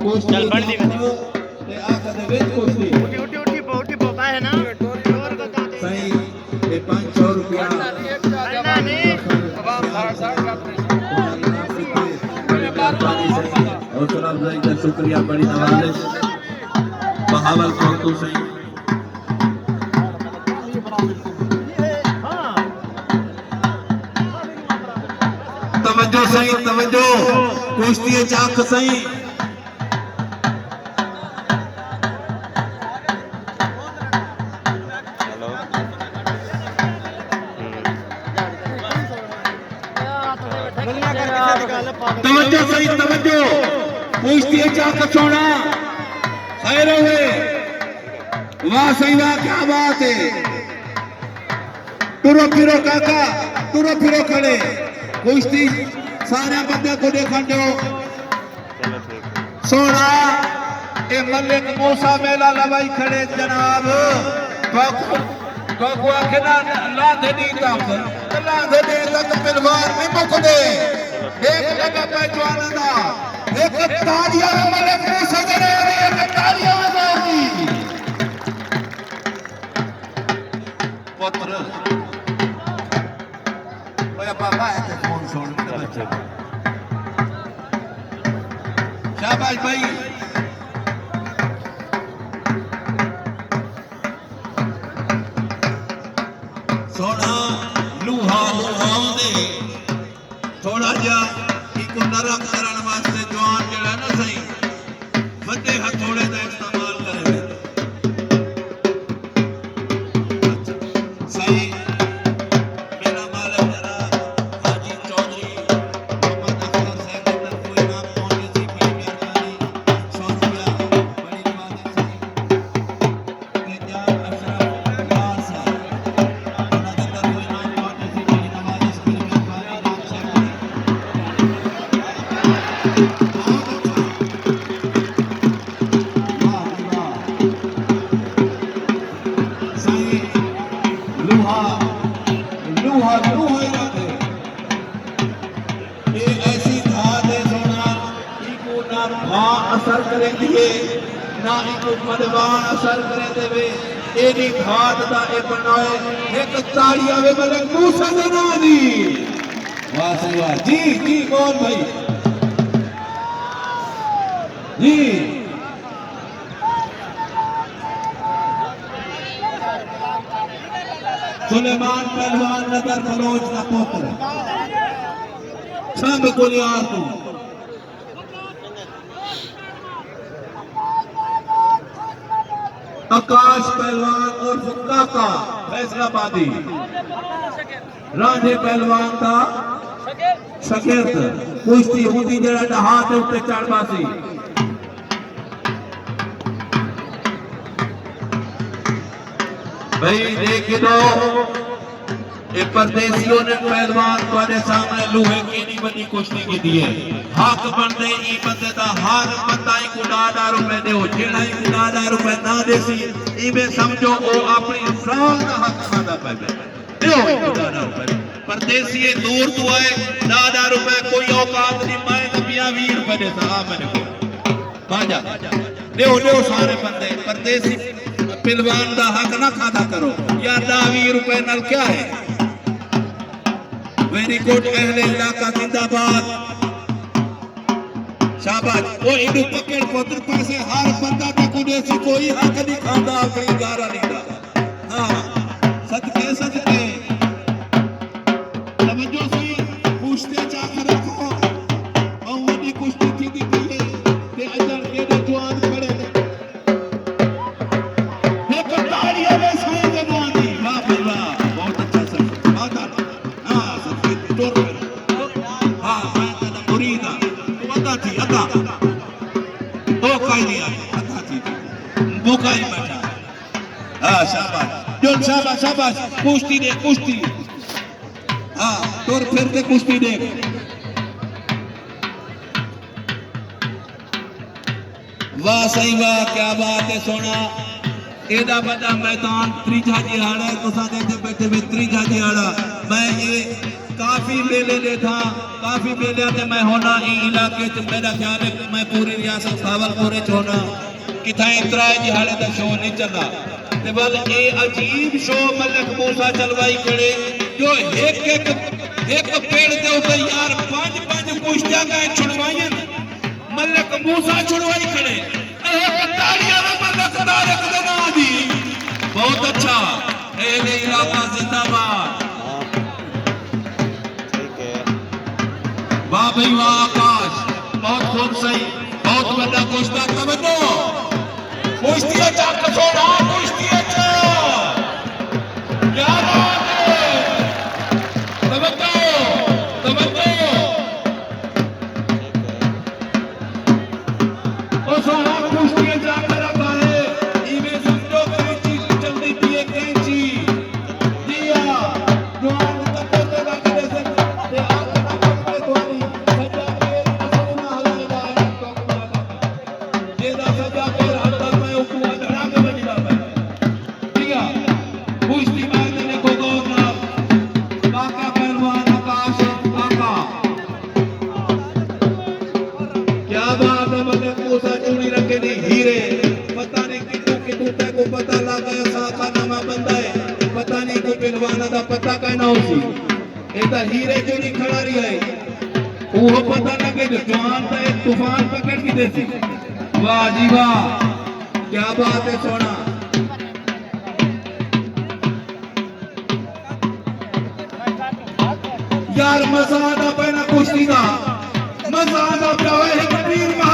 चल बढ़ दी ते आखा दे विच कुश्ती उठी बोका है ना और बता दे सही ते 500 रुपया अन्ना नहीं हौसला अफजाई का शुक्रिया बड़ी नवाजिश बहावल को सही तवज्जो सही तवज्जो कुश्ती चाक सही तवज्जो सही तवज्जो कुश्ती चाक सोना खैर हुए वाह सही वाह क्या बात है तुरो फिरो काका तुरो फिरो खड़े कुश्ती सारे बंदे को देखा दो सोना ए मलिक मूसा मेला लवाई खड़े जनाब को आखना लांधे दी तक मिलवार में मुक दे एक लगा पहचान दा एक तालियां मलिक मूसा जनाब एक तालियां मारी पुत्र ओए बाबा है फोन छोड़ के बच्चे शाबाश भाई सोना लूहा दे थोड़ा जा इको नरम करने वास्ते जवान जड़ा ना सही बंदे हथौड़े का इस्तेमाल करे सही असर करे दिए ना इको मदवान असर करे देवे एदी घाट दा ए बनाए एक ताड़ी आवे मलिक मूसा जना दी वाह सही वाह जी कौन भाई जी सुलेमान पहलवान नगर फरोज का पुत्र सब को लिया तू आकाश पहलवान और फुक्का का फैसलाबादी रांझे पहलवान का शकीर्त कुश्ती होती जरा हाथ उत्ते चढ़बासी भाई देख लो ये परदेसियों ने पहलवान तुम्हारे सामने लोहे की नहीं बनी कुश्ती की दी है हक बनते ई बंदे दा हर बंदा ही को 10,000 रुपए दे जेड़ा ही 10,000 रुपए ना देसी इवे समझो वो अपनी जान दा हक खादा पे दियो 10,000 रुपए परदेसी दूर तो आए 10,000 रुपए कोई औकात नहीं मैं नबिया 20 रुपए देता आ मैंने को बाजा दियो सारे बंदे परदेसी पहलवान दा हक ना खादा करो यार 20 रुपए नाल क्या है वेरी गुड अहले इलाका जिंदाबाद शाबाश वो इनु पकड़ पुत्र पैसे हर बंदा ने कुदे से कोई हक नहीं खांदा अपनी गारा नहीं दा हां सदके तवज्जो से पूछते चाक रखो और दी कुश्ती थी दी है ते अजर के जवान खड़े एक तालियां में सही जवानी वाह भाई वाह बहुत अच्छा सर माता शाबाश कुश्ती दे कुश्ती हाँ तुर फिर दे कुश्ती दे वाह सही वाह क्या बात है सोना एदा बड़ा मैदान त्रिजा जिहाड़ा तुसा दे बैठे हुए त्रिजा जिहाड़ा मैं ये काफी मेले ने था, काफी मेले ते मैं होना इलाके च मेरा ख्याल है मैं पूरी रियासत भावलपुर च होना किथा इतरा जी हाले दा शो नहीं चला ते बल ए अजीब शो मलक मूसा चलवाई खड़े जो एक पेड़ दे ऊपर यार पांच कुश्तियां गए छुड़वाई मलक मूसा छुड़वाई खड़े तालियां में मलक तारक दे नाम दी बहुत अच्छा ए इलाका जिंदाबाद वाह भाई वाह आकाश बहुत खूब सही बहुत बड़ा कुश्ता तवज्जो कुश्ती चा कठोरा कुश्ती चा क्या बात है तवज्जो ओ सोना कुश्ती चा करा पाए इमे समझो कोई चीज चलती थी एक कैंची दिया जवान तक तक करे से हीरे पता नहीं कितू को पता लगा साखा नामा बंदा है पता नहीं को पहलवाना दा पता कहना होसी एता हीरे जो नहीं खड़ा रही है वो पता लगे जो जवान था एक तूफान पकड़ के देसी वाह जी वाह क्या बात है सोना यार मजा आता पहना कुश्ती का मजा आता है कबीर